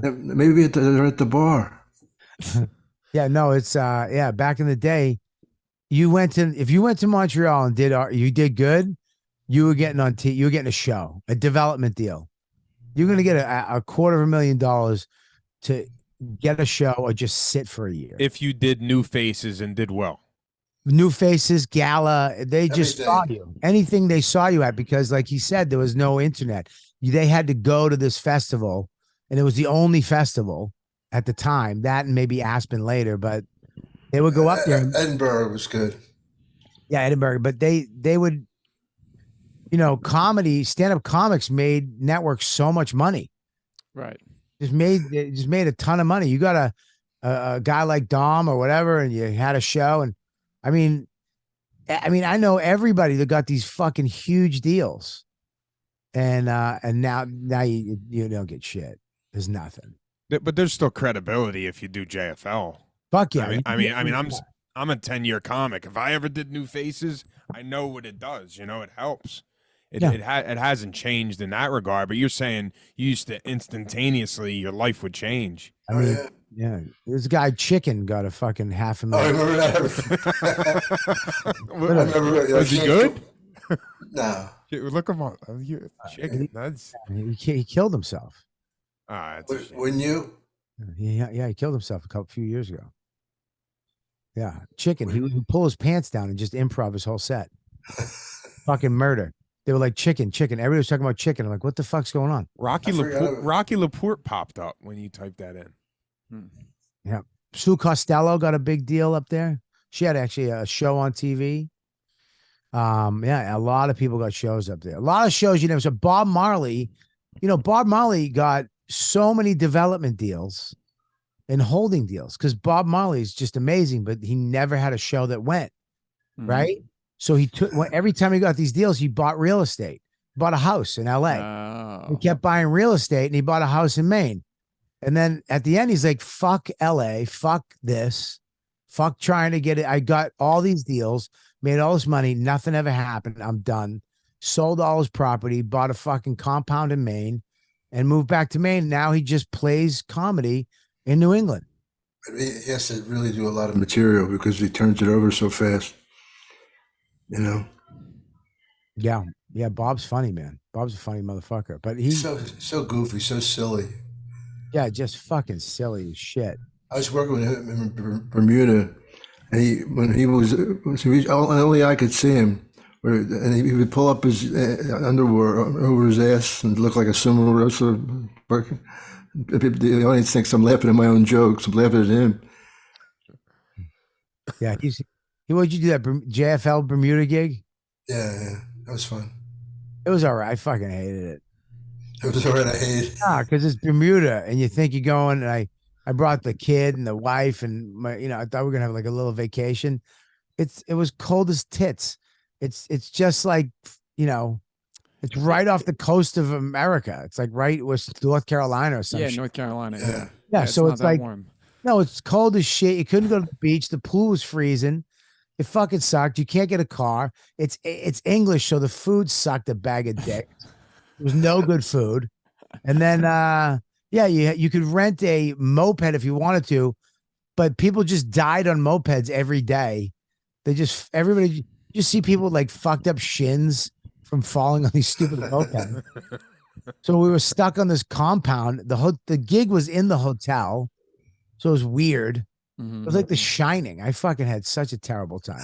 Maybe they're at the bar. Yeah, no, it's back in the day, if you went to Montreal and you did good, you were getting you were getting a show, a development deal. You're going to get a $250,000 to get a show or just sit for a year. If you did New Faces and did well. New Faces, Gala, they just saw you. Anything they saw you at, because like he said, there was no internet. They had to go to this festival, and it was the only festival at the time. That and maybe Aspen later, but they would go up there. Edinburgh was good. Yeah, Edinburgh, but they would, comedy, stand-up comics made networks so much money. Right. Just made a ton of money. You got a guy like Dom or whatever, and you had a show, and I mean, I know everybody that got these fucking huge deals, and now you don't get shit. There's nothing. But there's still credibility if you do JFL. Fuck yeah. I'm a 10-year comic. If I ever did New Faces, I know what it does. It helps. It hasn't changed in that regard. But you're saying you used to instantaneously, your life would change. I mean, yeah. This guy Chicken got a fucking $500,000. I remember that. Was he good? No. Look him up. Chicken. He killed himself. Wouldn't you? Yeah, he killed himself a few years ago. Yeah, Chicken. He would pull his pants down and just improv his whole set. Fucking murder. They were like, chicken. Everybody was talking about chicken. I'm like, what the fuck's going on? Rocky Laporte popped up when you typed that in. Yeah. Sue Costello got a big deal up there. She had actually a show on TV. A lot of people got shows up there. A lot of shows you never saw. Bob Marley, Bob Marley got so many development deals and holding deals because Bob Marley is just amazing, but he never had a show that went, right? So he took every time he got these deals, he bought real estate, bought a house in LA. Oh. He kept buying real estate and he bought a house in Maine. And then at the end, he's like, fuck LA, fuck this, fuck trying to get it. I got all these deals, made all this money. Nothing ever happened. I'm done. Sold all his property, bought a fucking compound in Maine and moved back to Maine. Now he just plays comedy in New England. He has to really do a lot of material because he turns it over so fast. Yeah. Bob's funny, man. Bob's a funny motherfucker, but he's so goofy, so silly. Yeah, just fucking silly as shit. I was working with him in Bermuda, and only I could see him, and he would pull up his underwear over his ass and look like a sumo wrestler. The audience thinks I'm laughing at my own jokes. I'm laughing at him. Yeah, what'd you do, that JFL Bermuda gig? Yeah, that was fun. It was all right. I fucking hated it. It was all right. I hated it. Because it's Bermuda, and you think you're going. And I brought the kid and the wife, and I thought we were gonna have like a little vacation. It was cold as tits. It's just like it's right off the coast of America. It's like right with North Carolina or something. Yeah, North Carolina. Yeah. So it's like warm. No, it's cold as shit. You couldn't go to the beach. The pool was freezing. It fucking sucked. You can't get a car. It's English, so the food sucked a bag of dicks. There was no good food. And then you could rent a moped if you wanted to, but people just died on mopeds every day. Everybody just see people with like fucked up shins from falling on these stupid mopeds. So we were stuck on this compound. The gig was in the hotel. So it was weird. It was like The Shining. I fucking had such a terrible time.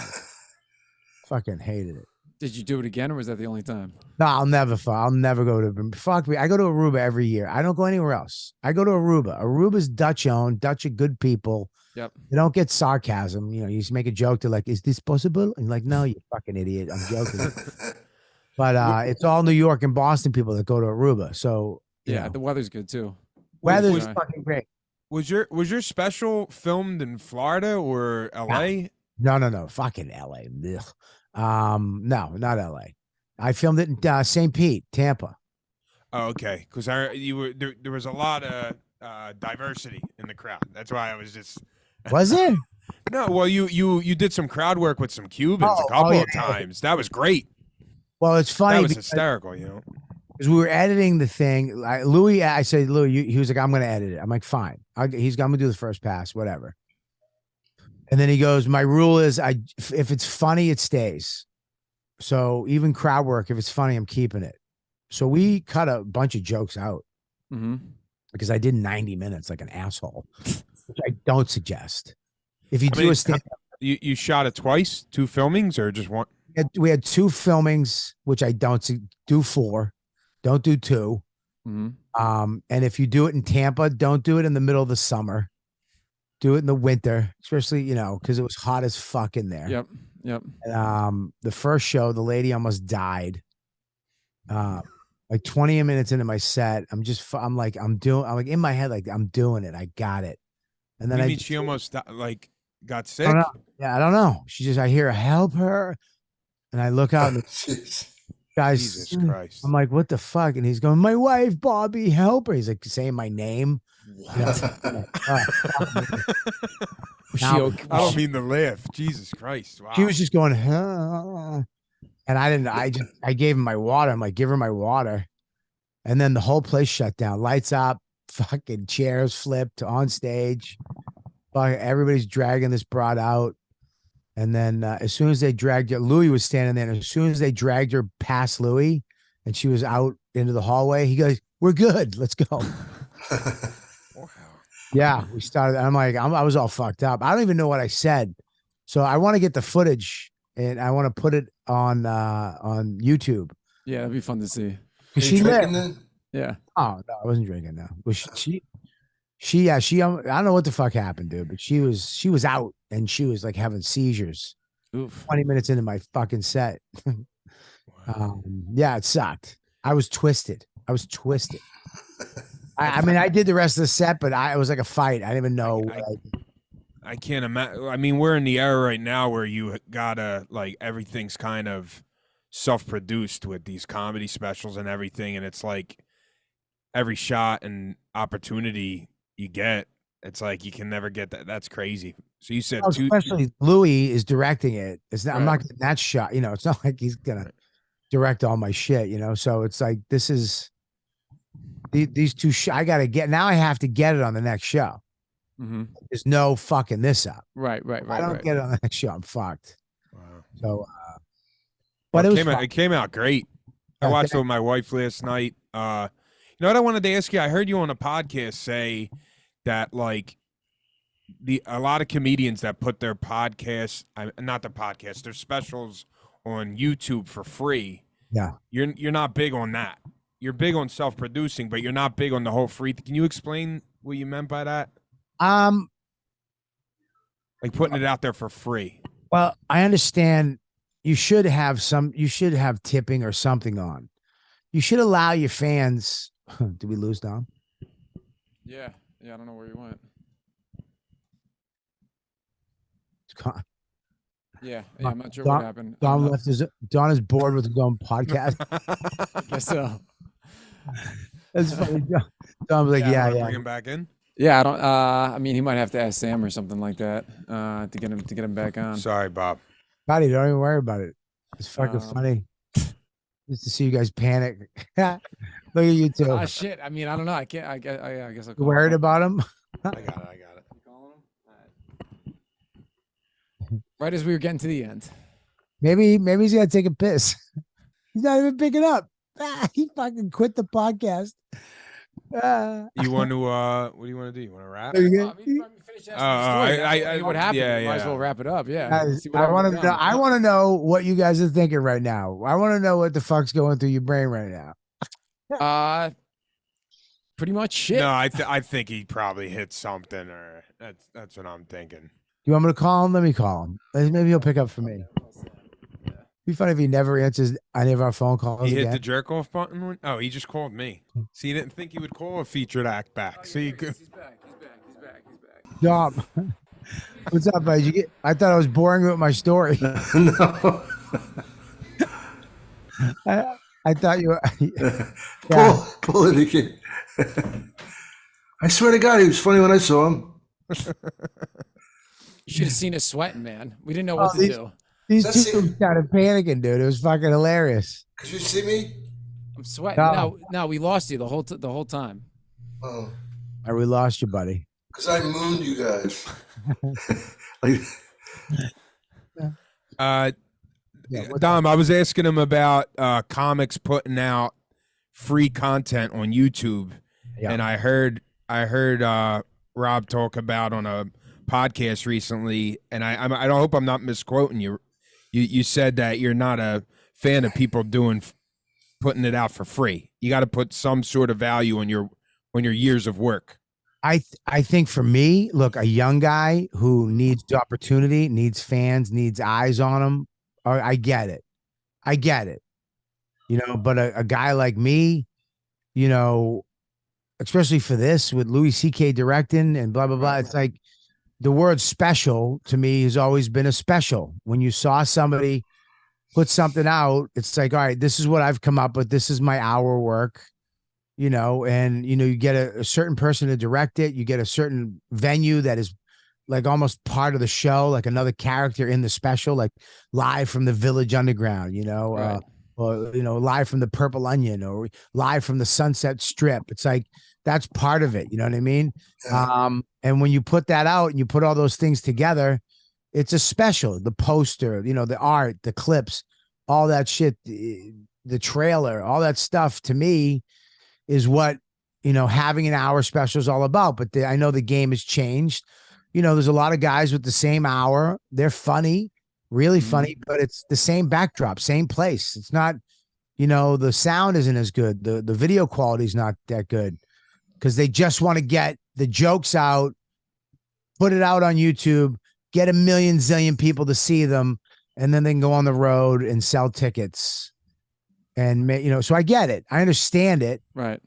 Fucking hated it. Did you do it again, or was that the only time? No, I'll never go to. Fuck me. I go to Aruba every year. I don't go anywhere else. I go to Aruba. Aruba's Dutch owned. Dutch are good people. Yep. They don't get sarcasm. You just make a joke. They're like, "Is this possible?" And you're like, "No, you fucking idiot. I'm joking." But it's all New York and Boston people that go to Aruba. So the weather's good too. Weather's fucking great. Was your special filmed in Florida or LA? No. Fucking LA. Ugh. No, not LA. I filmed it in St. Pete, Tampa. Oh, okay. Because there was a lot of diversity in the crowd. That's why I was just. Was it? No, well, you did some crowd work with some Cubans a couple of times. That was great. Well, it's funny. That was hysterical, because we were editing the thing. Louis, I said, Louis, he was like, I'm going to edit it. I'm like, fine. I'm going to do the first pass, whatever. And then he goes, my rule is if it's funny, it stays. So even crowd work, if it's funny, I'm keeping it. So we cut a bunch of jokes out because I did 90 minutes like an asshole, which I don't suggest. If you do a stand up, you shot it twice, 2 filmings or just one? We had 2 filmings, which I don't do 4. Don't do 2. And if you do it in Tampa, don't do it in the middle of the summer. Do it in the winter, especially, because it was hot as fuck in there. Yep. And, the first show, the lady almost died. Like 20 minutes into my set, I'm like in my head, like I'm doing it. I got it. And then she almost got sick? I don't know. I hear help her. And I look out and guys, Jesus Christ. I'm like, what the fuck? And he's going, my wife, Bobby, help her. He's like saying my name. I don't mean to laugh. Jesus Christ. Wow. She was just going, huh? And I gave him my water. I'm like, give her my water. And then the whole place shut down. Lights up, fucking chairs flipped on stage. Everybody's dragging this broad out. And then as soon as they dragged her, Louis was standing there. And as soon as they dragged her past Louis and she was out into the hallway, he goes, we're good. Let's go. Yeah, we started. I'm like, I was all fucked up. I don't even know what I said. So I want to get the footage and I want to put it on YouTube. Yeah, that'd be fun to see. She lived. Yeah. Oh no, I wasn't drinking. No, was she? I don't know what the fuck happened, dude. But she was out and she was like having seizures. Oof. 20 minutes into my fucking set. Yeah, it sucked. I was twisted. I mean, I did the rest of the set, but it was like a fight. I didn't even know. I can't imagine. I mean, we're in the era right now where you gotta everything's kind of self-produced with these comedy specials and everything, and it's like every shot and opportunity you get, it's like you can never get that. That's crazy. So you said especially Louis is directing it. It's not. Right. I'm not getting that shot. It's not like he's gonna direct all my shit. So it's like this is. These 2 I gotta get now. I have to get it on the next show. There's no fucking this up. Right. I don't get it on the next show. I'm fucked. Wow. So, but it came out great. I watched it with my wife last night. You know what I wanted to ask you? I heard you on a podcast say that a lot of comedians that put their podcasts, not their podcasts, their specials on YouTube for free. Yeah, you're not big on that. You're big on self-producing, but you're not big on the whole free. Can you explain what you meant by that? Like putting it out there for free. Well, I understand you should have tipping or something on. You should allow your fans. Did we lose Dom? Yeah. I don't know where you went. It's gone. Yeah, I'm not sure what happened. Don is bored with his own podcast. I guess so. That's funny. Don was like, yeah. Bring him back in. Yeah, I don't. I mean, he might have to ask Sam or something like that to get him back on. Sorry, Bob. Buddy, don't even worry about it. It's fucking funny. Just to see you guys panic. Look at you two. Shit. I mean, I don't know. I can't. I guess I'll. You worried about him? I got it. Right as we were getting to the end. Maybe he's gonna take a piss. He's not even picking up. He fucking quit the podcast. You want to? What do you want to do? You want to wrap? What happened? Yeah, Might as well wrap it up. Yeah. Guys, I want to know. I want to know what you guys are thinking right now. I want to know what the fuck's going through your brain right now. Pretty much shit. No, I think he probably hit something, or that's what I'm thinking. You want me to call him? Let me call him. Maybe he'll pick up for me. Be funny if he never answers any of our phone calls. He hit the jerk off button. Oh, he just called me. See, he didn't think he would call a featured act back. So you could. He's back. Dom, what's up, buddy? I thought I was boring with my story. No. I thought you were. Pull it again. I swear to God, he was funny when I saw him. You should have seen us sweating, man. We didn't know Oh, what to do. These That's two it. started panicking, dude. It was fucking hilarious. Could you see me? I'm sweating. No, we lost you the whole time. Oh, Or we lost you, buddy. because I mooned you guys. Like, Dom, I was asking him about comics putting out free content on YouTube, and I heard Rob talk about on a podcast recently, and I don't hope I'm not misquoting you. You said that you're not a fan of people putting it out for free. You got to put some sort of value on your years of work. I think for me, look, a young guy who needs the opportunity, needs fans, needs eyes on him. I get it. You know, but a guy like me, you know, especially for this with Louis C.K. directing and blah, blah, blah. It's like the word special to me has always been a special. When you saw somebody put something out, it's like, all right, this is what I've come up with. This is my hour work, you know, and, you know, you get a certain person to direct it. You get a certain venue that is like almost part of the show, like another character in the special, like live from the Village Underground, you know, Right. or, you know, live from the Purple Onion or live from the Sunset Strip. It's like, that's part of it. You know what I mean? And when you put that out and you put all those things together, it's a special. The poster, you know, the art, the clips, all that shit, the trailer, all that stuff to me is what, you know, having an hour special is all about. But I know the game has changed. You know, there's a lot of guys with the same hour. They're funny, really funny, but it's the same backdrop, same place. It's not, you know, the sound isn't as good. The video quality is not that good because they just want to get the jokes out, put it out on YouTube, get a million zillion people to see them, and then they can go on the road and sell tickets. And, you know, so I get it. I understand it. Right.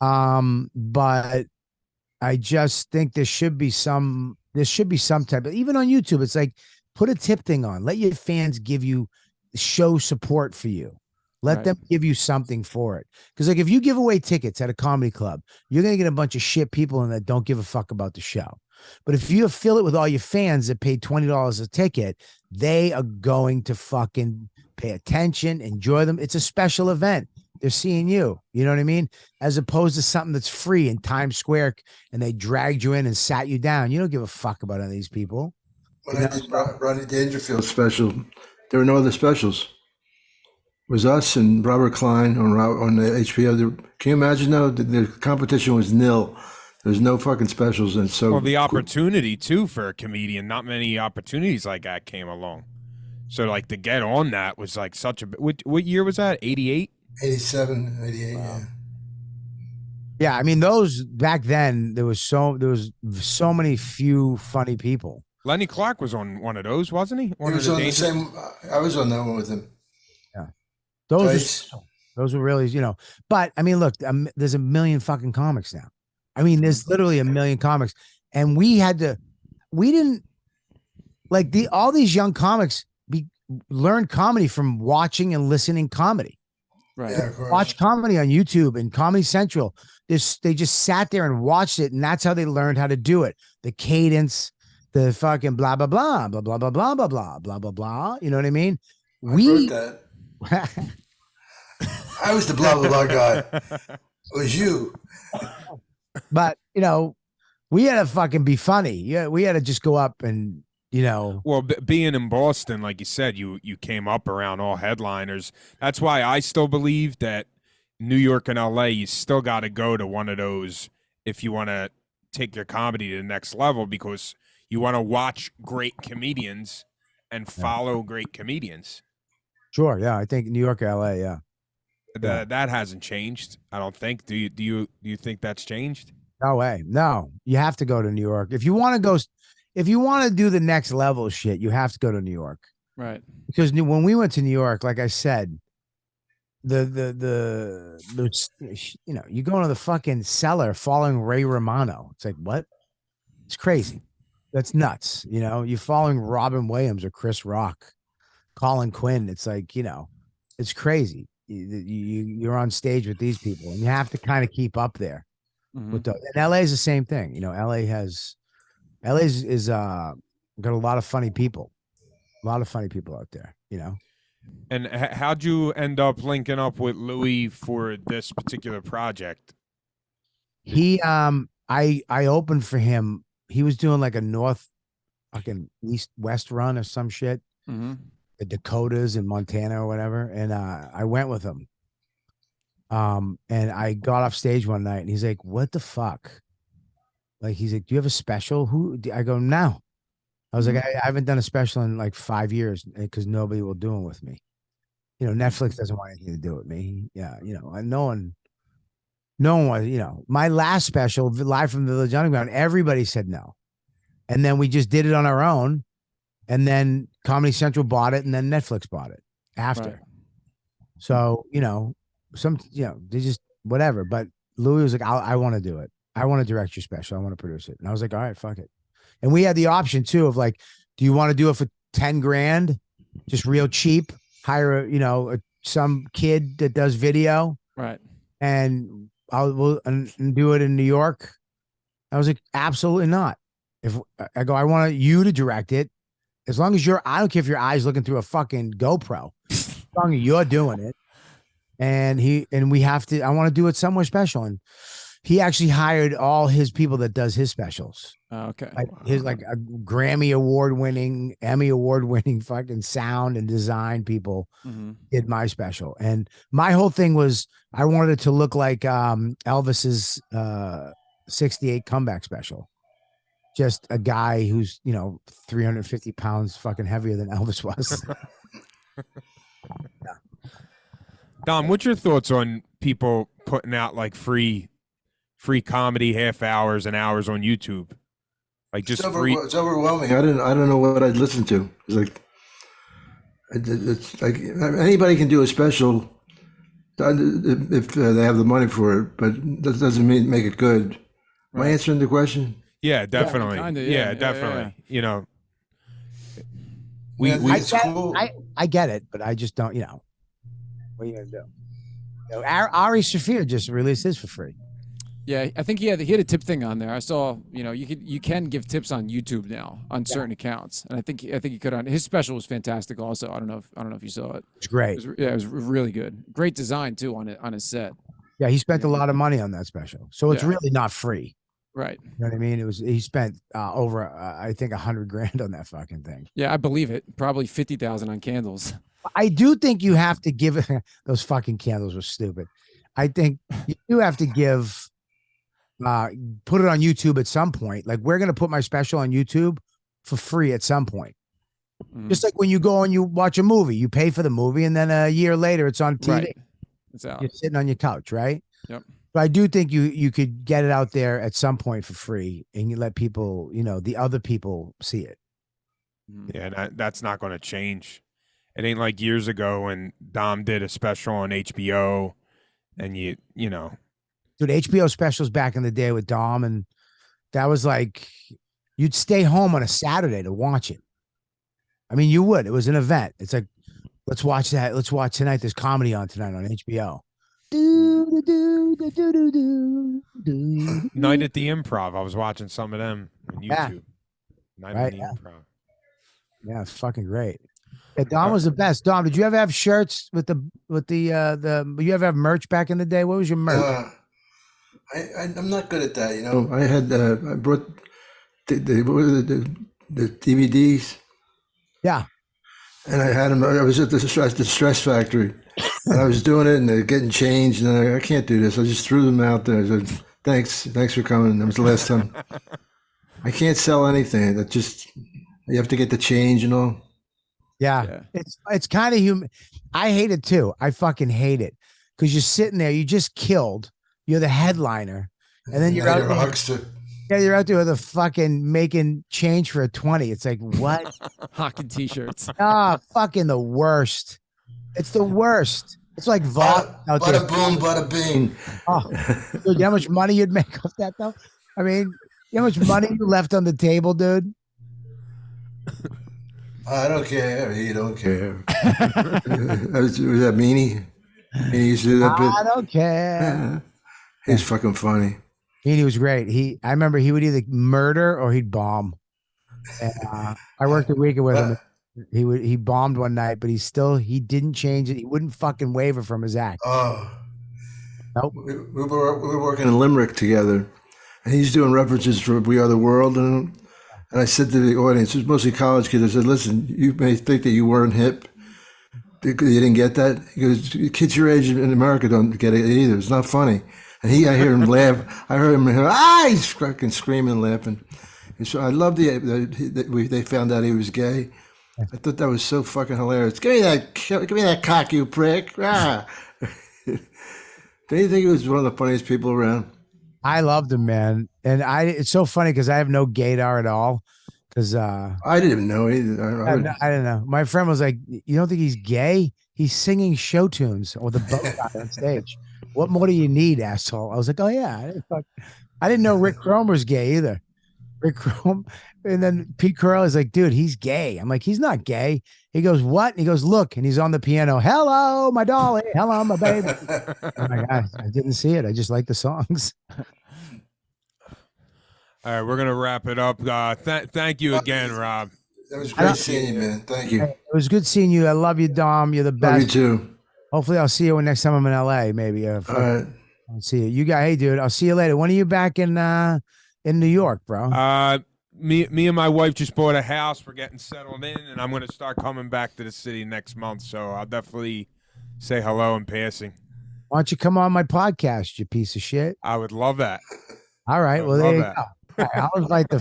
But I just think there should be some type of, even on YouTube, it's like, put a tip thing on, let your fans show support for you. Let them give you something for it. Because like if you give away tickets at a comedy club, you're going to get a bunch of shit people in that don't give a fuck about the show. But if you fill it with all your fans that paid $20 a ticket, they are going to fucking pay attention, enjoy them. It's a special event. They're seeing you. You know what I mean? As opposed to something that's free in Times Square and they dragged you in and sat you down. You don't give a fuck about any of these people. when I did Rodney Dangerfield special, there were no other specials. It was us and Robert Klein on the HBO. Can you imagine though? The competition was nil. There's no fucking specials, and so the opportunity too for a comedian. Not many opportunities like that came along. So like to get on that was like such a. What year was that? 88, 87, 88. Wow. Yeah. Yeah, I mean those back then. There was so many few funny people. Lenny Clark was on one of those, wasn't he? He was on the same. I was on that one with him. Yeah, those were really, you know. But I mean, look, there's a million fucking comics now. I mean, there's literally a million comics, and we didn't like all these young comics learn comedy from watching and listening comedy. Right. Yeah, watch comedy on YouTube and Comedy Central. They just sat there and watched it, and that's how they learned how to do it. The cadence, the fucking blah blah blah blah blah blah blah blah blah blah blah blah. You know what I mean? I wrote that. I was the blah blah blah guy. It was you. But you know, we had to fucking be funny. Yeah, we had to just go up and, you know. Well, being in Boston, like you said, you came up around all headliners. That's why I still believe that New York and LA, you still got to go to one of those if you want to take your comedy to the next level, because you want to watch great comedians and follow great comedians. Sure, yeah, I think New York, LA, yeah. That hasn't changed, I don't think. Do you think that's changed? No way. No, you have to go to New York if you want to go. If you want to do the next level shit, you have to go to New York. Right. Because when we went to New York, like I said, the you know, you go into the fucking cellar following Ray Romano. It's like, what? It's crazy. That's nuts. You know, you following Robin Williams or Chris Rock, Colin Quinn. It's like, you know, it's crazy. you're on stage with these people, and you have to kind of keep up there. With and LA is the same thing. You know, LA's got a lot of funny people, out there. You know. And how'd you end up linking up with Louis for this particular project? He I opened for him. He was doing like a north fucking east west run or some shit. The Dakotas in Montana or whatever. And I went with him. And I got off stage one night and he's like, "What the fuck?" Like, he's like, "Do you have a special?" I go, "No." I was like, I haven't done a special in like 5 years because nobody will do them with me. You know, Netflix doesn't want anything to do with me. Yeah, you know, and no one was, you know, my last special, Live from the Village Underground, everybody said no. And then we just did it on our own. And then Comedy Central bought it and then Netflix bought it after. Right. So, you know, they just, whatever. But Louis was like, I want to do it. I want to direct your special. I want to produce it. And I was like, all right, fuck it. And we had the option too of like, do you want to do it for 10 grand? Just real cheap, hire some kid that does video. Right. And we'll do it in New York. I was like, absolutely not. If I go, I want you to direct it. As long as I don't care if your eyes looking through a fucking GoPro, as long as you're doing it. And we have to, I want to do it somewhere special. And he actually hired all his people that does his specials. Okay. Like his like a Grammy award winning, Emmy award winning fucking sound and design people did my special. And my whole thing was I wanted it to look like Elvis's 68 comeback special. Just a guy who's, 350 pounds fucking heavier than Elvis was. Dom, what's your thoughts on people putting out like free comedy half hours and hours on YouTube? Like just free. It's overwhelming. I don't know what I'd listen to. It's like anybody can do a special if they have the money for it, but that doesn't make it good. Am I answering the question? Yeah, definitely. Yeah, definitely. You know, I get it, but I just don't. What are you gonna do? Ari Shaffir just released his for free. Yeah, I think he had a tip thing on there. I saw, you can give tips on YouTube now on certain accounts, and I think he could on his special was fantastic. Also, I don't know if you saw it. It's great. It was really good. Great design too on his set. Yeah, he spent a lot of money on that special, so it's really not free. Right. You know what I mean? He spent over I think $100 grand on that fucking thing. Yeah, I believe it. Probably 50,000 on candles. I do think you have to give it. Those fucking candles were stupid. I think you do have to give. Put it on YouTube at some point. Like, we're gonna put my special on YouTube for free at some point. Just like when you go and you watch a movie, you pay for the movie, and then a year later it's on TV. Right. It's out. You're sitting on your couch, right? Yep. But I do think you could get it out there at some point for free, and you let people, the other people see it. Yeah, that's not going to change. It ain't like years ago when Dom did a special on HBO, and you know. Dude, HBO specials back in the day with Dom, and that was like, you'd stay home on a Saturday to watch it. I mean, you would. It was an event. It's like, let's watch that. Let's watch tonight. There's comedy on tonight on HBO. Night at the Improv. I was watching some of them on YouTube. Night at the Improv. Yeah, it's fucking great. Yeah, Dom was the best. Dom, did you ever have shirts with the you ever have merch back in the day? What was your merch? I'm not good at that. I had I brought the DVDs. Yeah. And I had them. I was at the Stress Factory, and I was doing it, and they're getting changed, and I can't do this. I just threw them out there. I said, thanks for coming. That was the last time. I can't sell anything. That just, you have to get the change and all. Yeah. It's kind of human. I hate it too. I fucking hate it because you're sitting there. You just killed. You're the headliner, and then you're out there. Huckster. Yeah, you're out there with a fucking making change for a 20. It's like, what? Hawking t-shirts. Fucking the worst. It's the worst. It's like vodka out there. Bada boom, bada bing. Oh, dude, you know how much money you'd make off that though? I mean, you know how much money you left on the table, dude? I don't care. You don't care. Was that Meanie? And he used to do that bit. I don't care. He's fucking funny. He was great. I remember he would either murder or he'd bomb. And, I worked a weekend with him. He bombed one night, but he didn't change it. He wouldn't fucking waver from his act. Oh, Nope. we were working in Limerick together, and he's doing references for "We Are the World," and I said to the audience, it was mostly college kids. I said, "Listen, you may think that you weren't hip. You didn't get that." He goes, "Kids your age in America don't get it either. It's not funny." And I hear him laugh. I heard him, he's fucking screaming and laughing. And so I love they found out he was gay. I thought that was so fucking hilarious. Give me that cock, you prick. Ah. Don't you think he was one of the funniest people around? I loved him, man. And it's so funny because I have no gaydar at all. Because I didn't even know either. I don't know. My friend was like, "You don't think he's gay? He's singing show tunes with a bow tie on stage. What more do you need, asshole?" I was like, "Oh yeah." I didn't know Rick Chrome was gay either. Rick Chrome. And then Pete Carell is like, "Dude, he's gay." I'm like, "He's not gay." He goes, "What?" And he goes, "Look." And he's on the piano. "Hello, my dolly. Hello, my baby." Oh my God, I didn't see it. I just like the songs. All right, we're gonna wrap it up. Thank you again, Rob. That was great seeing you, man. Thank you. It was good seeing you. I love you, Dom. You're the best. Love you too. Hopefully, I'll see you next time I'm in LA. Maybe. All right. I'll see you. You guys, hey, dude. I'll see you later. When are you back in New York, bro? Me and my wife just bought a house. We're getting settled in, and I'm gonna start coming back to the city next month. So I'll definitely say hello in passing. Why don't you come on my podcast, you piece of shit? I would love that. All right. Well, there you that. go. All right, I'll invite the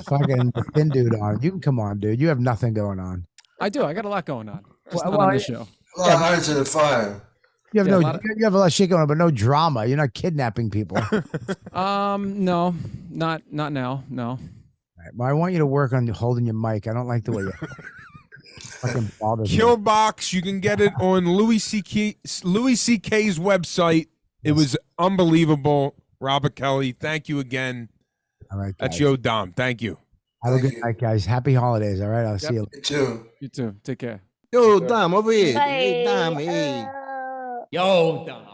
thin dude on. You can come on, dude. You have nothing going on. I do. I got a lot going on. Just Well, not on this show. A lot of irons in the fire. You have Yeah, you have a lot of shit going on, but no drama. You're not kidnapping people. No, not now. No. All right, well, I want you to work on holding your mic. I don't like the way you fucking bothers me. Killbox. You can get it on Louis C.K's website. It was unbelievable. Robert Kelly, thank you again. All right, That's guys. Yo Dom. Thank you. Have a good night, guys. Happy holidays. All right. I'll see you. You too. You too. Take care. Yo, Dom, over here. Hey, Dom, hey. Yo, Dom.